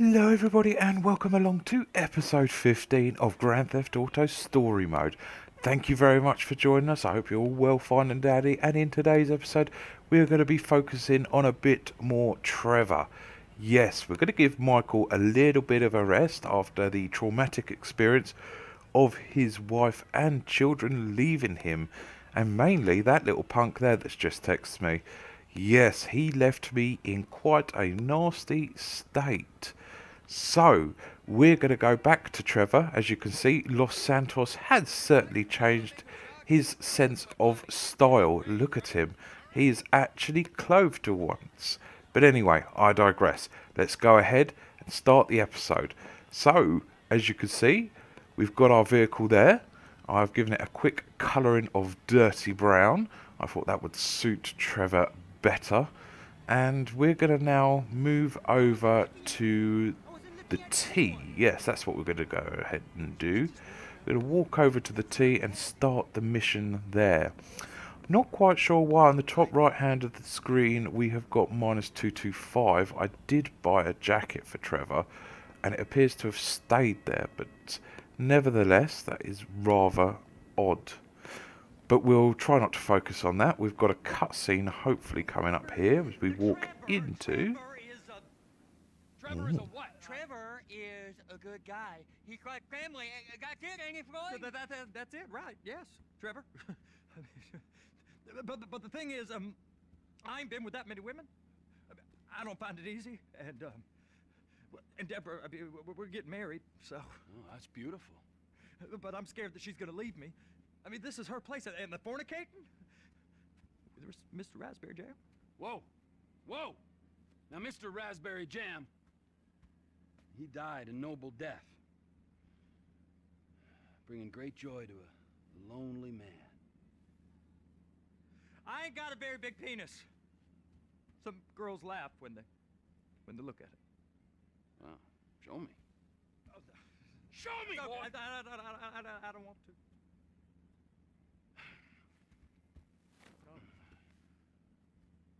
Hello everybody and welcome along to episode 15 of Grand Theft Auto Story Mode. Thank you very much for joining us. I hope you're all well, fine and dandy, and in today's episode we are going to be focusing on a bit more Trevor. Yes, we're going to give Michael a little bit of a rest after the traumatic experience of his wife and children leaving him, and mainly that little punk there that's just texted me. Yes, he left me in quite a nasty state. So, we're going to go back to Trevor. As you can see, Los Santos has certainly changed his sense of style. Look at him. He is actually clothed for once. But anyway, I digress. Let's go ahead and start the episode. So, as you can see, we've got our vehicle there. I've given it a quick colouring of dirty brown. I thought that would suit Trevor better. And we're going to now move over to the T. Yes, that's what we're going to go ahead and do. We're going to walk over to the T and start the mission there. Not quite sure why on the top right hand of the screen we have got -225. I did buy a jacket for Trevor and it appears to have stayed there, but nevertheless that is rather odd. But we'll try not to focus on that. We've got a cutscene hopefully coming up here as we walk into... Trevor is a what? Trevor is a good guy. He's quite family. Got kid, ain't he, Floyd? That's it, right? Yes, Trevor. but the thing is, I ain't been with that many women. I don't find it easy, and Deborah, we're getting married, so. Oh, that's beautiful. But I'm scared that she's gonna leave me. I mean, this is her place, and the fornicating. There's Mr. Raspberry Jam. Whoa, whoa! Now, Mr. Raspberry Jam, he died a noble death, bringing great joy to a lonely man. I ain't got a very big penis. Some girls laugh when they look at it. Oh, show me. Show me, No, boy! I don't want to.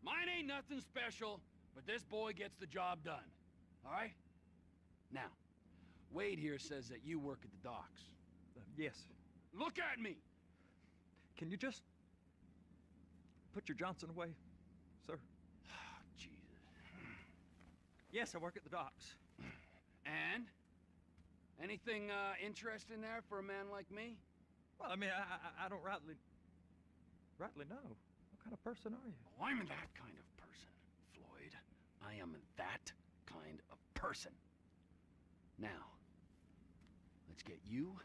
Mine ain't nothing special, but this boy gets the job done. All right? Now, Wade here says that you work at the docks. Yes. Look at me! Can you just put your Johnson away, sir? Jesus. Yes, I work at the docks. And? Anything interesting there for a man like me? Well, I mean, I don't rightly know. What kind of person are you? Oh, I'm that kind of person, Floyd. I am that kind of person. Now, let's get you,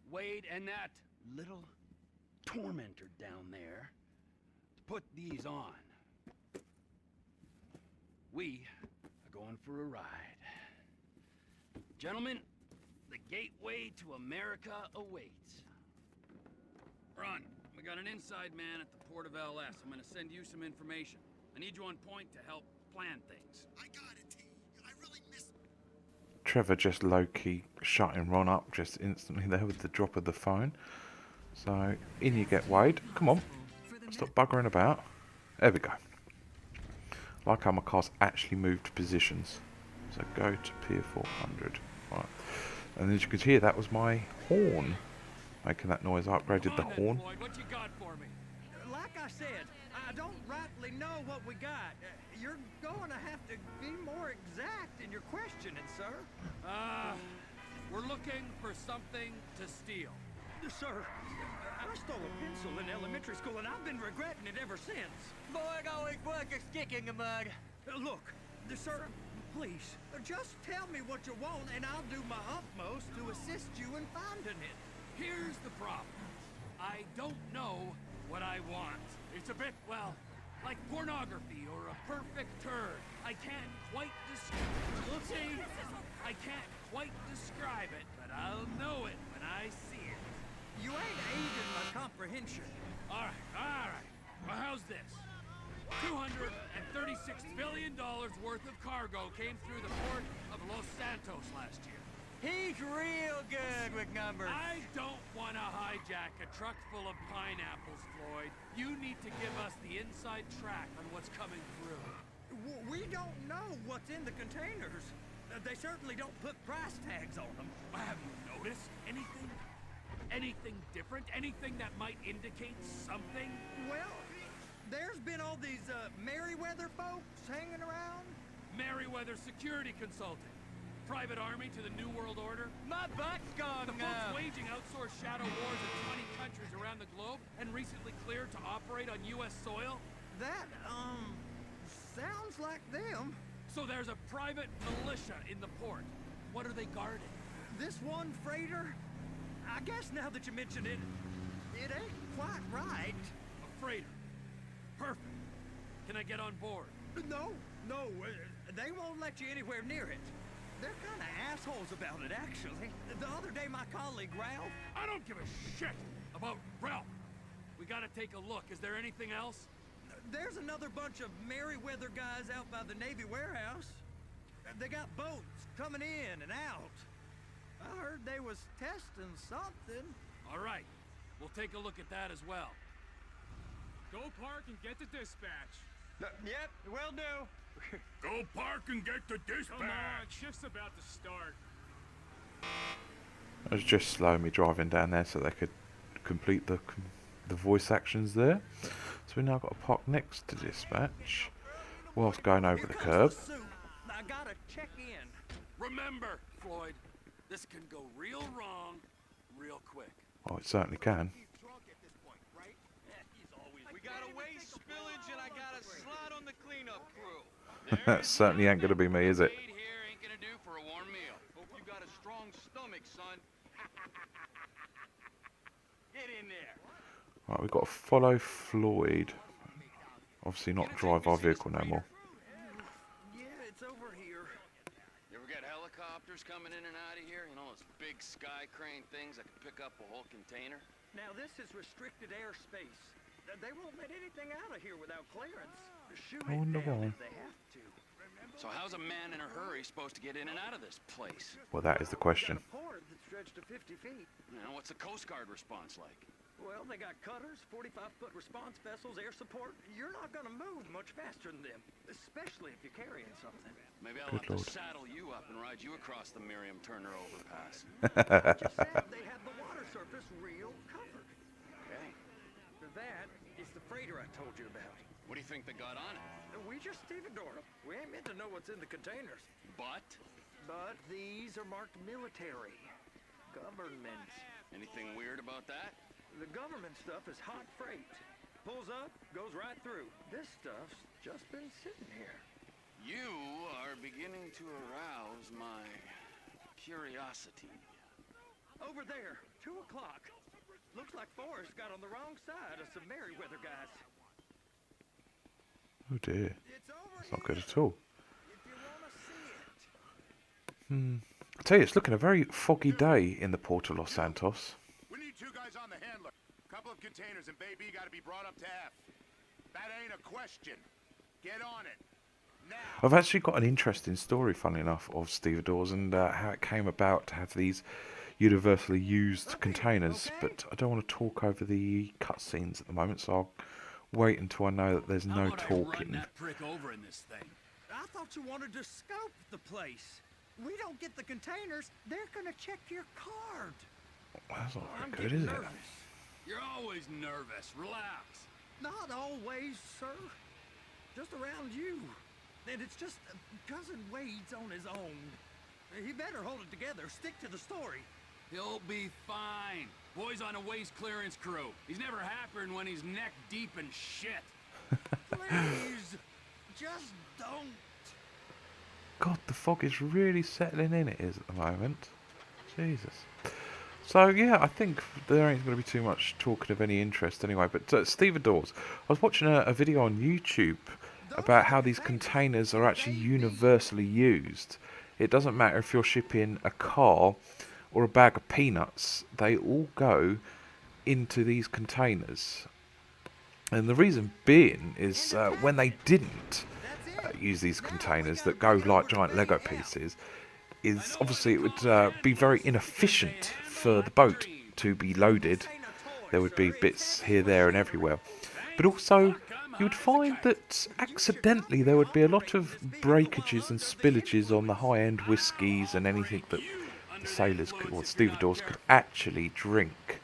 Wade, and that little tormentor down there to put these on. We are going for a ride. Gentlemen, the gateway to America awaits. Run. We got an inside man at the port of LS. I'm gonna send you some information. I need you on point to help plan things. I got it, T. I really missed... Trevor just low-key shutting Ron up just instantly there with the drop of the phone. So, in you get, Wade. Come on. Stop buggering about. There we go. Like how my car's actually moved positions. So go to Pier 400. Right. And as you could hear, that was my horn making that noise. I upgraded the horn. Floyd, what you got for me? Like I said, I don't rightly know what we got. You're going to have to be more exact in your questioning, sir. We're looking for something to steal. Sir, I stole a pencil in elementary school, and I've been regretting it ever since. Boy, always work a stick in the mud. Look, sir, please, just tell me what you want, and I'll do my utmost to assist you in finding it. Here's the problem. I don't know what I want. It's a bit, well, like pornography or a perfect turd. I can't quite describe... I can't quite describe it, but I'll know it when I see it. You ain't aiding my comprehension. All right. Well, how's this? $236 billion worth of cargo came through the port of Los Santos last year. He's real good with numbers. I don't want to hijack a truck full of pineapples, Floyd. You need to give us the inside track on what's coming through. We don't know what's in the containers. They certainly don't put price tags on them. Have you noticed anything? Anything different? Anything that might indicate something? Well, there's been all these Merryweather folks hanging around. Merryweather Security Consulting. Private army to the New World Order. My butt's gone The folks waging outsourced shadow wars in 20 countries around the globe and recently cleared to operate on U.S. soil. That, sounds like them. So there's a private militia in the port. What are they guarding? This one freighter, I guess now that you mention it, it ain't quite right. A freighter. Perfect. Can I get on board? No, they won't let you anywhere near it. They're kind of assholes about it, actually. The other day, my colleague, Ralph... I don't give a shit about Ralph. We gotta take a look. Is there anything else? There's another bunch of Merryweather guys out by the Navy warehouse. They got boats coming in and out. I heard they was testing something. All right. We'll take a look at that as well. Go park and get the dispatch. Yep, will do. Go park and get the Come on, shift's about to start. It was just slow me driving down there so they could complete the voice actions there. So we now got to park next to dispatch whilst going over the curb. I gotta check in. Remember, Floyd, this can go real wrong real quick. Oh, it certainly can. We got a waste spillage and I got a slot on the cleanup crew. That certainly ain't going to be me, is it? Aid here ain't gonna do for a warm meal. Hope you got a strong stomach, son. Get in there. Right, we've got to follow Floyd. Obviously not drive our vehicle no more. Yeah, it's over here. You ever get helicopters coming in and out of here? You know, those big sky crane things that can pick up a whole container? Now, this is restricted airspace. They won't let anything out of here without clearance. Shoot I it wonder down why. if they have to. So how's a man in a hurry supposed to get in and out of this place? Well, that is the question. Got a port that stretched to 50 feet. You know, what's the Coast Guard response like? Well, they got cutters, 45-foot response vessels, air support. You're not gonna move much faster than them, especially if you're carrying something. Maybe I'll Good have Lord. to saddle you up and ride you across the Miriam Turner overpass. Just said they had the water surface real covered. Okay. That is the freighter I told you about. What do you think they got on it? We just stevedored them. We ain't meant to know what's in the containers. But But these are marked military. Government. anything weird about that? The government stuff is hot freight. Pulls up, goes right through. This stuff's just been sitting here. You are beginning to arouse my curiosity. Over there, 2 o'clock. Looks like Forrest got on the wrong side of some Merryweather guys. Oh dear. It's over It's not here good at all. if you want to see it. I tell you, it's looking a very foggy day in the port of Los Santos. We need 2 guys on the handler. Couple of containers, and Bay B got to be brought up to F. That ain't a question. Get on it. Now. I've actually got an interesting story, funnily enough, of stevedores and how it came about to have these universally used containers. But I don't want to talk over the cutscenes at the moment, so I'll wait until I know that there's How no about I run talking. that prick over in this thing? I thought you wanted to scope the place. We don't get the containers, they're gonna check your card. That's not I'm very good, getting is it? nervous. You're always nervous. Relax. Not always, sir. Just around you. And it's just Cousin Wade's on his own. He better hold it together. Stick to the story. He'll be fine. Boy's on a waste clearance crew. He's never happier when he's neck deep in shit. Please, just don't. God, the fog is really settling in, it is at the moment. Jesus. So, yeah, I think there ain't going to be too much talking of any interest anyway. But stevedores, I was watching a video on YouTube about how these containers are actually universally used. It doesn't matter if you're shipping a car or a bag of peanuts, they all go into these containers. And the reason being is when they didn't use these containers that go like giant Lego pieces, is obviously it would be very inefficient for the boat to be loaded. There would be bits here, there and everywhere. But also you would find that accidentally there would be a lot of breakages and spillages on the high-end whiskies and anything that the sailors could, or stevedores could actually drink.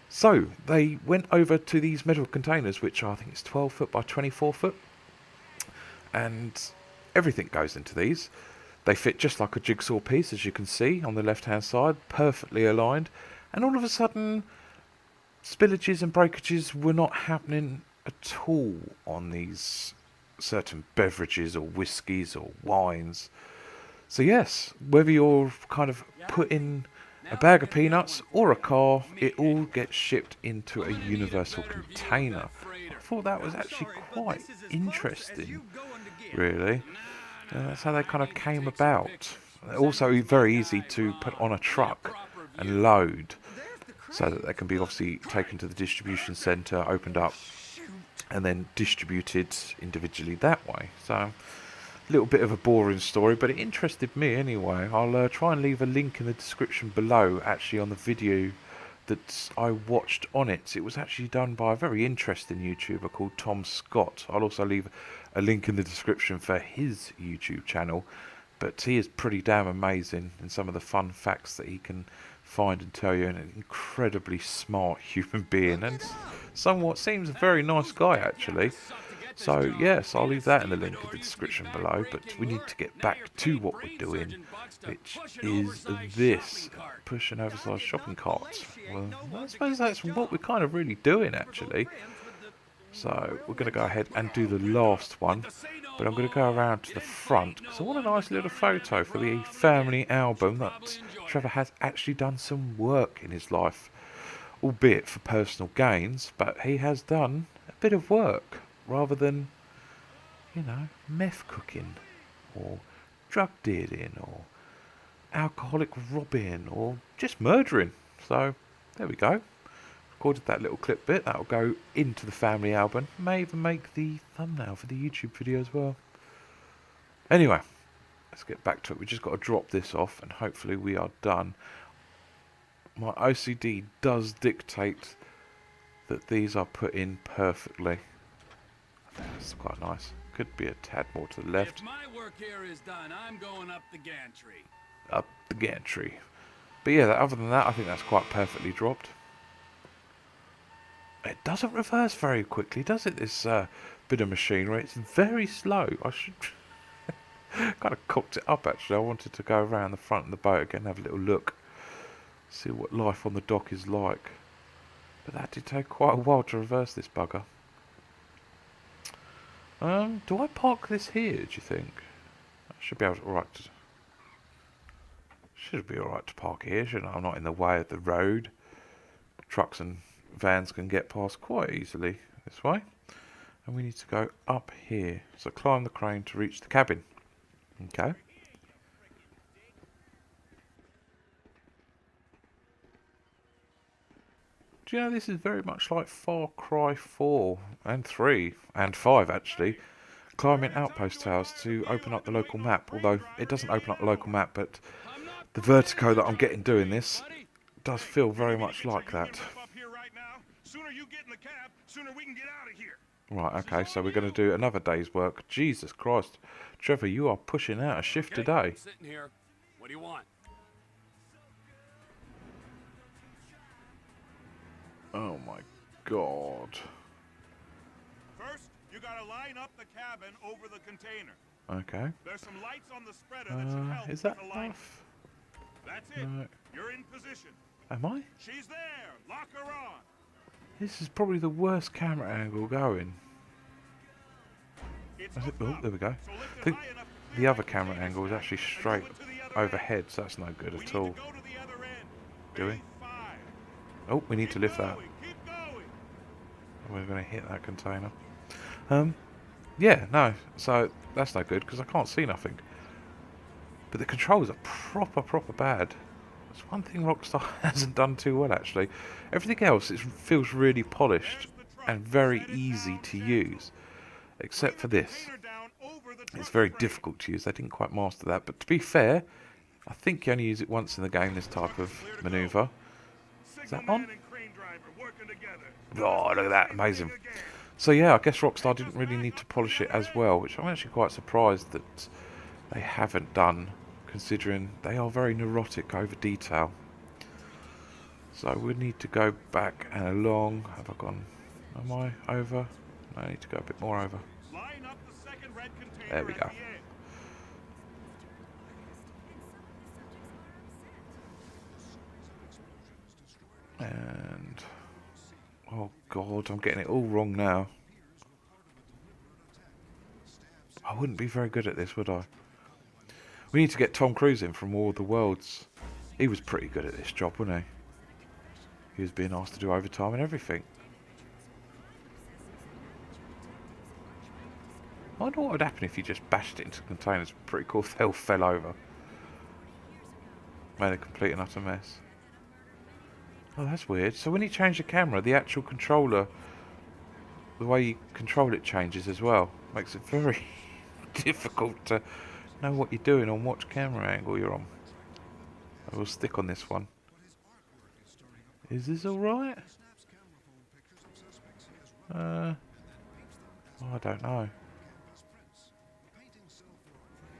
So they went over to these metal containers, which are, I think it's 12 foot by 24 foot, and everything goes into these. They fit just like a jigsaw piece, as you can see on the left-hand side, perfectly aligned, and all of a sudden spillages and breakages were not happening at all on these certain beverages or whiskies or wines. So yes, whether you're kind of putting a bag of peanuts or a car, it all gets shipped into a universal container. I thought that was actually quite interesting, really. That's how they kind of came about. Also very easy to put on a truck and load, so that they can be obviously taken to the distribution centre, opened up, and then distributed individually that way. So, a little bit of a boring story, but it interested me anyway. I'll try and leave a link in the description below, actually, on the video that I watched on it. It was actually done by a very interesting YouTuber called Tom Scott. I'll also leave a link in the description for his YouTube channel, but he is pretty damn amazing in some of the fun facts that he can find and tell you, and an incredibly smart human being, and somewhat seems a very nice guy actually. So yes, I'll leave that in the link in the description below, but we need to get back to what we're doing, which is this, push an oversized shopping cart. Well, I suppose that's what we're kind of really doing actually. So we're going to go ahead and do the last one, but I'm going to go around to the front because I want a nice little photo for the family album that Trevor has actually done some work in his life, albeit for personal gains, but he has done a bit of work rather than, you know, meth cooking or drug dealing or alcoholic robbing or just murdering. So there we go. Recorded that little clip bit, that'll go into the family album, may even make the thumbnail for the YouTube video as well. Anyway, let's get back to it. We just got to drop this off and hopefully we are done. My OCD does dictate that these are put in perfectly. I think that's quite nice. Could be a tad more to the left. If my work here is done, I'm going up the gantry. Up the gantry. But yeah, other than that, I think that's quite perfectly dropped. It doesn't reverse very quickly, does it, this bit of machinery? It's very slow. I should... kind of cocked it up, actually. I wanted to go around the front of the boat again and have a little look. See what life on the dock is like. But that did take quite a while to reverse this bugger. Do I park this here, do you think? I should be able to... Right. Should be alright to park here, shouldn't I? I'm not in the way of the road. Trucks and vans can get past quite easily this way, and we need to go up here, so climb the crane to reach the cabin. Okay, do you know this is very much like Far Cry 4 and 3 and 5 actually, climbing outpost towers to open up the local map, although it doesn't open up the local map, but the vertigo that I'm getting doing this does feel very much like that. Right, okay, so we're going to do another day's work. Jesus Christ, Trevor, you are pushing out a shift today. Sitting here. What do you want? Oh my God. First, you gotta line up the cabin over the container. Okay. There's some lights on the spreader that should help Is that with the light. enough? That's it. No. You're in position. Am I? She's there. Lock her on. This is probably the worst camera angle going. It's Is it? hooked Oh, up. there we go. So lift I it think high enough to the clear other out camera the angle is actually and straight pull it to the other overhead, so that's no good end. We at need all. to go to the other end. Do we? Phase 5. Oh, we need to Keep lift that. going, keep going. We're going to hit that container. Yeah, no, so that's no good because I can't see nothing. But the controls are proper bad. That's one thing Rockstar hasn't done too well, actually. Everything else feels really polished and very easy to use, except for this. It's very difficult to use. They didn't quite master that. But to be fair, I think you only use it once in the game, this type of maneuver. Is that on? Oh, look at that. Amazing. So yeah, I guess Rockstar didn't really need to polish it as well, which I'm actually quite surprised that they haven't done, considering they are very neurotic over detail. So we need to go back and along. Have I gone? Am I over? No, I need to go a bit more over. Line up the second red container There we at go. the end. And oh god, I'm getting it all wrong now. I wouldn't be very good at this, would I? We need to get Tom Cruise in from War of the Worlds. He was pretty good at this job, wasn't he? He was being asked to do overtime and everything. I wonder what would happen if you just bashed it into containers. Pretty cool if they all fell over. Made a complete and utter mess. Oh, that's weird. So when you change the camera, the actual controller, the way you control it changes as well. Makes it very difficult to know what you're doing on what camera angle you're on. I will stick on this one. Is this alright? I don't know.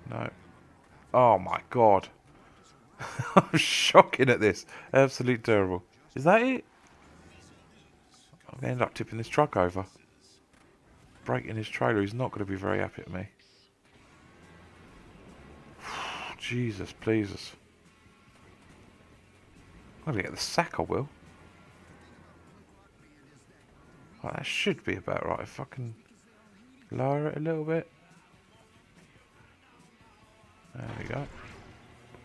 No. Oh my god. I'm shocking at this. Absolutely terrible. Is that it? I'm going to end up tipping this truck over. Breaking his trailer. He's not going to be very happy at me. Jesus, please us. I'm going to get the sack, I will. Right, that should be about right. If I can lower it a little bit. There we go.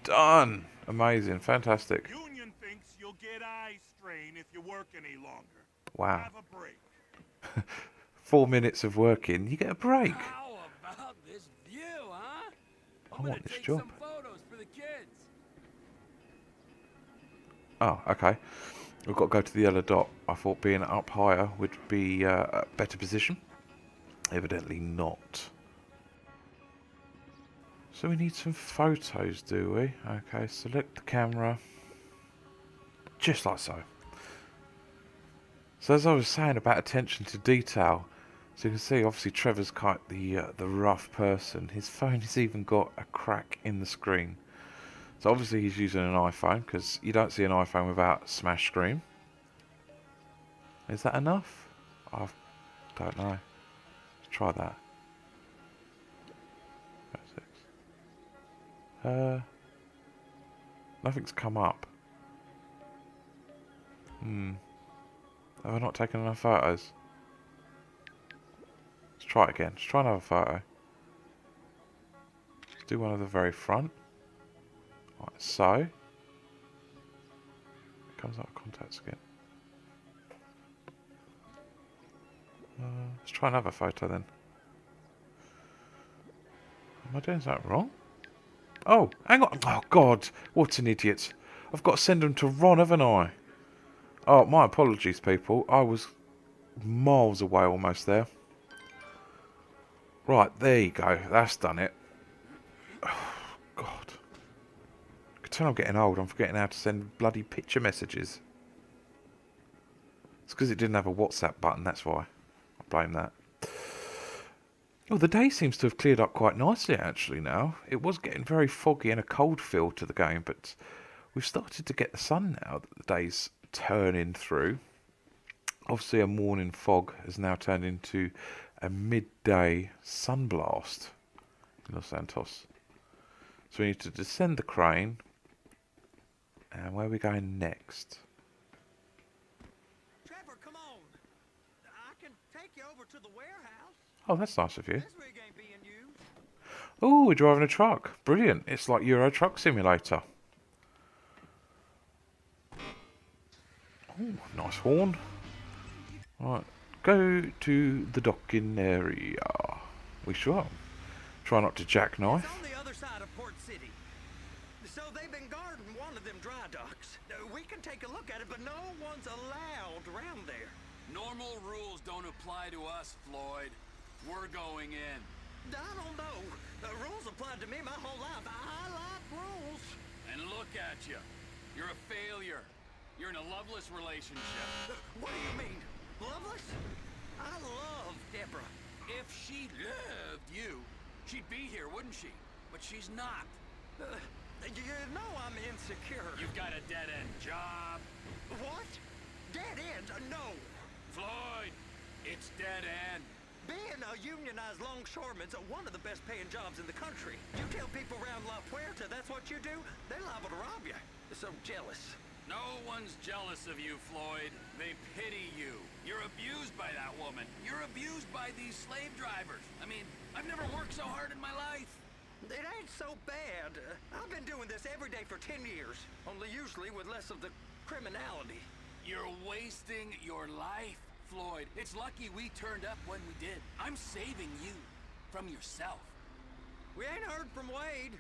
Done! Amazing. Fantastic. Union thinks you'll get eye strain if you work any longer. Wow. Have a break. 4 minutes of working, you get a break. How about this view, huh? I I'm gonna want this take job. some photos for the kids. Oh, okay. We've got to go to the yellow dot. I thought being up higher would be a better position. Evidently not. So we need some photos, do we? Okay, select the camera. Just like so. So as I was saying about attention to detail, so you can see obviously Trevor's quite the rough person. His phone has even got a crack in the screen. So obviously he's using an iPhone, because you don't see an iPhone without a smash screen. Is that enough? I don't know. Let's try that. Nothing's come up. Have I not taken enough photos? Let's try it again. Let's try another photo. Let's do one of the very front. Like so. It comes up with contacts again. Let's try another photo then. Am I doing something wrong? Oh, hang on. Oh, God. What an idiot. I've got to send them to Ron, haven't I? Oh, my apologies, people. I was miles away almost there. Right, there you go. That's done it. Oh, God. I can tell I'm getting old. I'm forgetting how to send bloody picture messages. It's because it didn't have a WhatsApp button, that's why. I blame that. Well, the day seems to have cleared up quite nicely, actually, now. It was getting very foggy and a cold feel to the game, but we've started to get the sun now that the day's turning through. Obviously, a morning fog has now turned into a midday sunblast in Los Santos. So we need to descend the crane. And where are we going next? Trevor, come on. I can take you over to the warehouse. Oh, that's nice of you. This rig ain't being used. Oh, we're driving a truck. Brilliant. It's like Euro Truck Simulator. Oh, nice horn. Right, go to the docking area. We shall. Try not to It's jackknife. on the other side of Port City. So they've been guarding one of them dry docks. We can take a look at it, but no one's allowed around there. Normal rules don't apply to us, Floyd. We're going in. I don't know. The rules applied to me my whole life. I like rules. And look at you. You're a failure. You're in a loveless relationship. What do you mean? Loveless? I love Deborah. If she loved you, she'd be here, wouldn't she? But she's not. You know I'm insecure. You've got a dead-end job. What? Dead end? No. Floyd, it's dead end. Being a unionized longshoreman's one of the best paying jobs in the country. You tell people around La Puerta that's what you do, they're liable to rob you. They're so jealous. No one's jealous of you, Floyd. They pity you. You're abused by that woman. You're abused by these slave drivers. I mean, I've never worked so hard in my life. It ain't so bad. I've been doing this every day for 10 years, only usually with less of the criminality. You're wasting your life, Floyd. It's lucky we turned up when we did. I'm saving you from yourself. We ain't heard from Wade.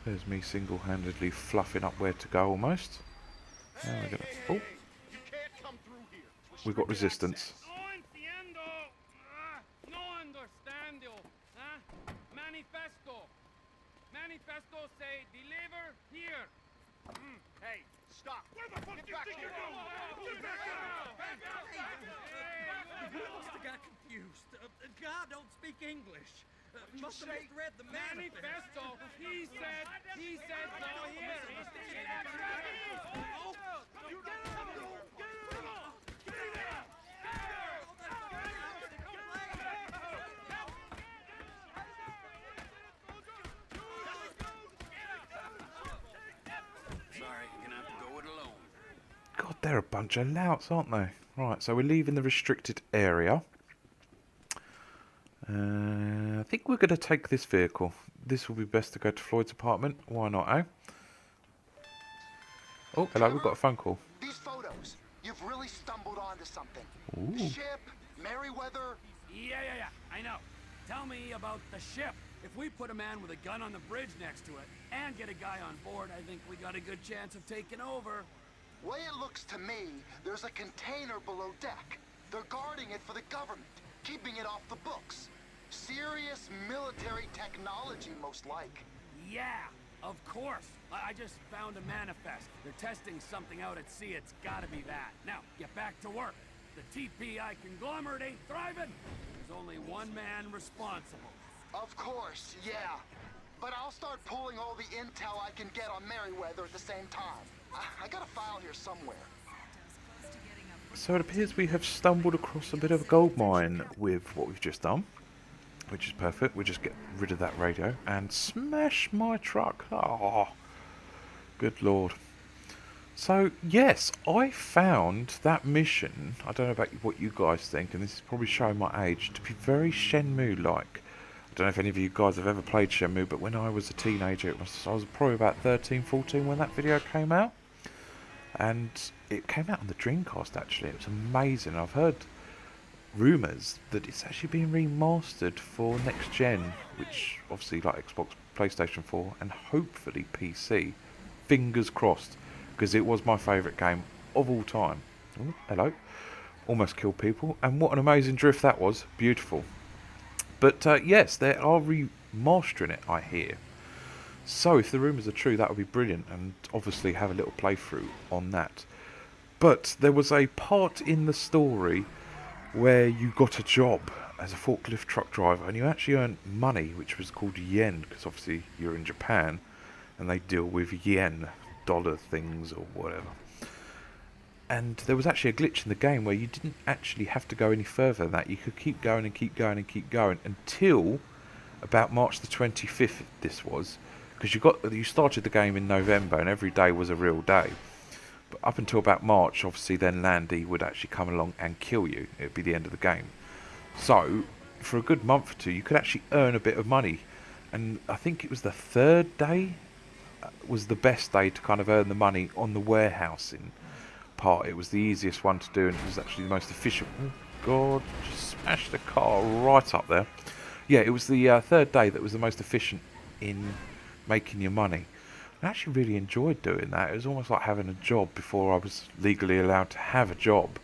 There's me single-handedly fluffing up where to go almost. Now we're gonna, oh, You can't come through here. we got resistance. No entiendo. No understando. Manifesto. Manifesto say deliver here. Hey, stop. Where the fuck do you think you're going? I must have got confused. God don't speak English. Must have misread the manifesto. Manifesto. He said no here. Sorry, you're gonna have to go it alone. God, they're a bunch of louts, aren't they? Right, so we're leaving the restricted area. I think we're going to take this vehicle. This will be best to go to Floyd's apartment. Why not, eh? Oh, hello, we've got a phone call. These photos, you've really stumbled onto something. Ooh. The ship, Merryweather. Yeah, I know. Tell me about the ship. If we put a man with a gun on the bridge next to it and get a guy on board, I think we got a good chance of taking over. Way it looks to me, there's a container below deck. They're guarding it for the government, keeping it off the books. Serious military technology, most like. Yeah, of course. I just found a manifest. They're testing something out at sea. It's gotta be that. Now, get back to work. The TPI conglomerate ain't thriving. There's only one man responsible. Of course, yeah. But I'll start pulling all the intel I can get on Merryweather at the same time. I got a file here somewhere. So it appears we have stumbled across a bit of a gold mine with what we've just done, which is perfect. We just get rid of that radio and smash my truck. Oh, good lord. So yes, I found that mission, I don't know about what you guys think, and this is probably showing my age, to be very Shenmue-like. I don't know if any of you guys have ever played Shenmue, but when I was a teenager, I was probably about 13, 14 when that video came out. And it came out on the Dreamcast, actually. It was amazing. I've heard rumours that it's actually being remastered for next gen, which obviously like Xbox, PlayStation 4, and hopefully PC. Fingers crossed, because it was my favourite game of all time. Ooh, hello. Almost killed people. And what an amazing drift that was. Beautiful. But yes, they are remastering it, I hear. So if the rumours are true, that would be brilliant, and obviously have a little playthrough on that. But there was a part in the story where you got a job as a forklift truck driver, and you actually earned money, which was called yen, because obviously you're in Japan, and they deal with yen, dollar things or whatever. And there was actually a glitch in the game where you didn't actually have to go any further than that. You could keep going and keep going and keep going until about March the 25th, this was. Because you started the game in November and every day was a real day. But up until about March, obviously then Landy would actually come along and kill you. It would be the end of the game. So, for a good month or two, you could actually earn a bit of money. And I think it was the third day was the best day to kind of earn the money on the warehousing part. It was the easiest one to do, and it was actually the most efficient. Oh God, just smashed the car right up there. Yeah, it was the third day that was the most efficient in making your money. I actually really enjoyed doing that. It was almost like having a job before I was legally allowed to have a job.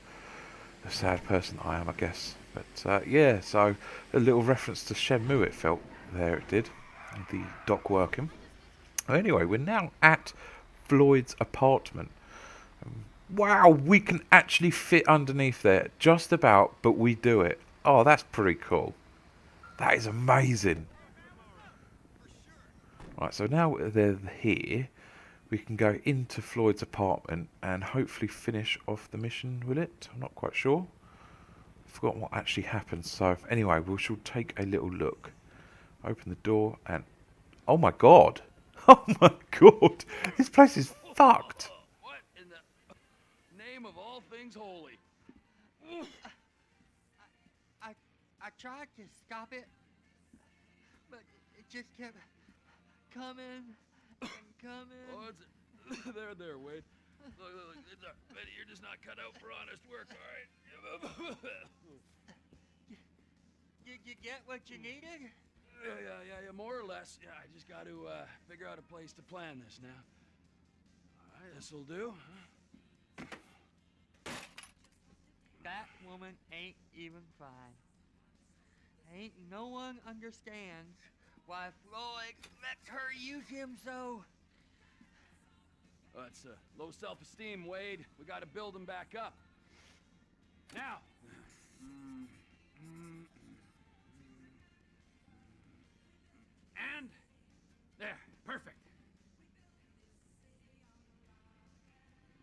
A sad person I am, I guess. But yeah, so a little reference to Shenmue it felt there, it did. The dock working. Anyway, we're now at Floyd's apartment. Wow, we can actually fit underneath there. Just about, but we do it. Oh, that's pretty cool. That is amazing. Right, so now they're here, we can go into Floyd's apartment and hopefully finish off the mission, will it? I'm not quite sure. I've forgotten what actually happened. So anyway, we shall take a little look. Open the door and... Oh my god! Oh my god! This place is fucked! What in the name of all things holy? I tried to stop it, but it just kept coming and coming. Oh, it's there, Wade. Look, it's Betty, you're just not cut out for honest work, all right? Did you get what you needed? Yeah, more or less. Yeah, I just got to figure out a place to plan this now. All right, this'll do. That woman ain't even fine. Ain't no one understands why Floyd lets her use him so. It's low self-esteem, Wade. We got to build him back up. Now. And there, perfect.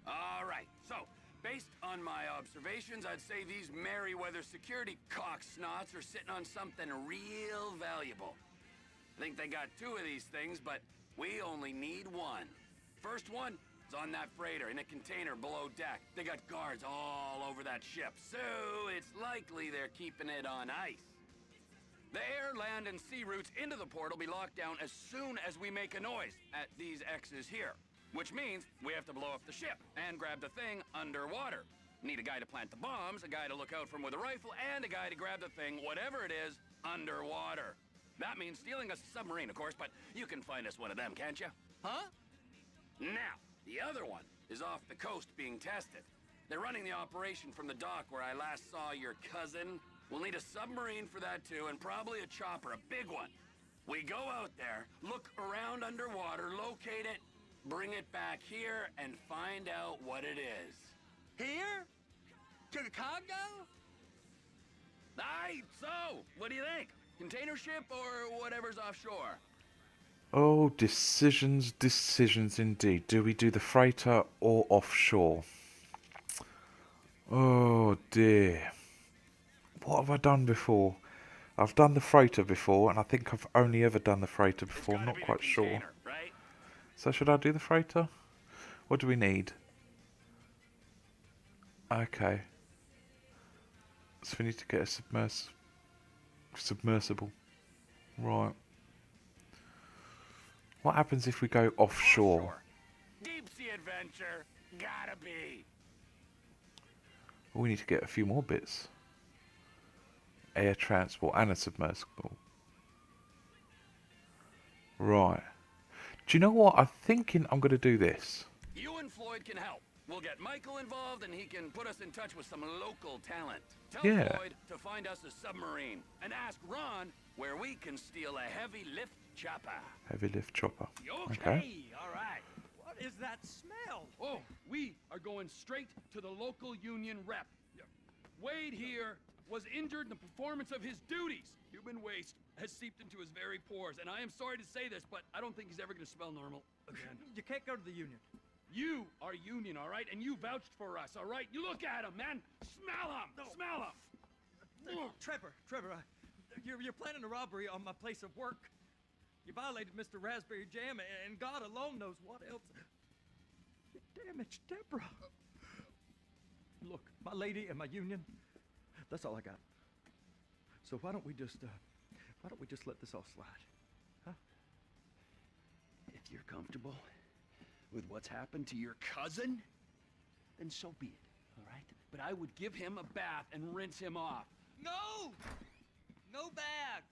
All right, so based on my observations, I'd say these Merryweather security cocksnots are sitting on something real valuable. I think they got 2 of these things, but we only need 1. First one is on that freighter in a container below deck. They got guards all over that ship, so it's likely they're keeping it on ice. The air, land, and sea routes into the port will be locked down as soon as we make a noise at these X's here. Which means we have to blow up the ship and grab the thing underwater. Need a guy to plant the bombs, a guy to look out for 'em with a rifle, and a guy to grab the thing, whatever it is, underwater. That means stealing a submarine, of course, but you can find us one of them, can't you? Huh? Now, the other one is off the coast being tested. They're running the operation from the dock where I last saw your cousin. We'll need a submarine for that too, and probably a chopper, a big one. We go out there, look around underwater, locate it, bring it back here, and find out what it is. Here? To the Congo? Aye, so, what do you think? Container ship or whatever's offshore? Oh, decisions, decisions indeed. Do we do the freighter or offshore? Oh dear. What have I done before? I've done the freighter before, and I think I've only ever done the freighter before. I'm not quite sure. Right? So should I do the freighter? What do we need? Okay. So we need to get a submersible. Right. What happens if we go offshore? Deep sea adventure. Gotta be. We need to get a few more bits. Air transport and a submersible. Right. Do you know what? I'm thinking I'm going to do this. You and Floyd can help. We'll get Michael involved and he can put us in touch with some local talent. Tell Yeah. Floyd to find us a submarine and ask Ron where we can steal a heavy lift chopper. Heavy lift chopper. Okay, all right. What is that smell? Oh, we are going straight to the local union rep. Wade here was injured in the performance of his duties. Human waste has seeped into his very pores, and I am sorry to say this, but I don't think he's ever going to smell normal again. You can't go to the union. You are union, all right? And you vouched for us, all right? You look at him, man. Smell him. No. Smell him. Trevor, you're planning a robbery on my place of work. You violated Mr. Raspberry Jam, and God alone knows what else. You damaged Deborah. Look, my lady and my union, that's all I got. So why don't we just let this all slide? Huh? If you're comfortable with what's happened to your cousin, then so be it, all right? But I would give him a bath and rinse him off. No! No bags!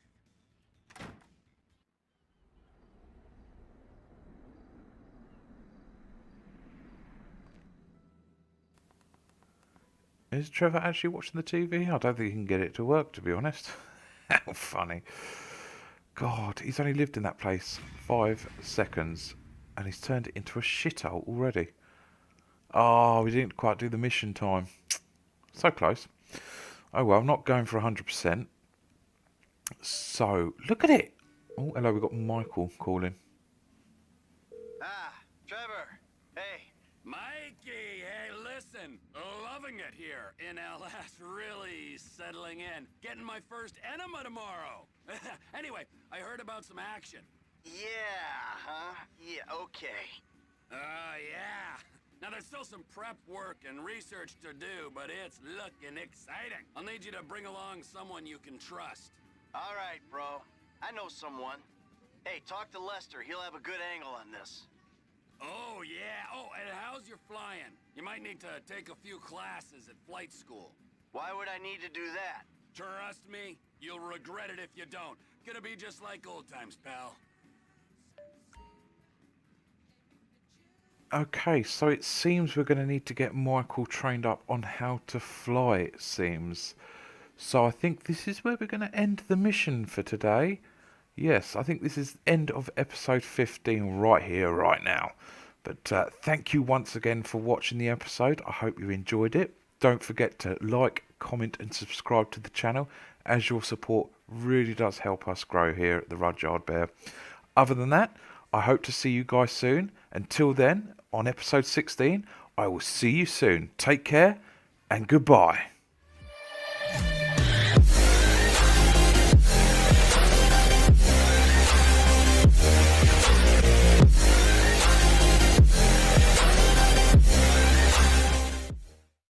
Is Trevor actually watching the TV? I don't think he can get it to work, to be honest. How funny. God, he's only lived in that place 5 seconds and he's turned it into a shithole already. Oh, we didn't quite do the mission time. So close. Oh well, I'm not going for 100%. So, look at it. Oh, hello, we've got Michael calling. Ah, Trevor. Hey. Mikey, hey, listen. Loving it here in LS. Really settling in. Getting my first enema tomorrow. Anyway, I heard about some action. Yeah, huh? Yeah, okay. Yeah. Now, there's still some prep work and research to do, but it's looking exciting. I'll need you to bring along someone you can trust. All right, bro. I know someone. Hey, talk to Lester. He'll have a good angle on this. Oh, yeah. Oh, and how's your flying? You might need to take a few classes at flight school. Why would I need to do that? Trust me, you'll regret it if you don't. Gonna be just like old times, pal. Okay, so it seems we're going to need to get Michael trained up on how to fly, it seems. So I think this is where we're going to end the mission for today. Yes, I think this is the end of episode 15 right here, right now. But thank you once again for watching the episode. I hope you enjoyed it. Don't forget to like, comment and subscribe to the channel, as your support really does help us grow here at the Rudyard Bear. Other than that, I hope to see you guys soon. Until then, on episode 16, I will see you soon. Take care and goodbye.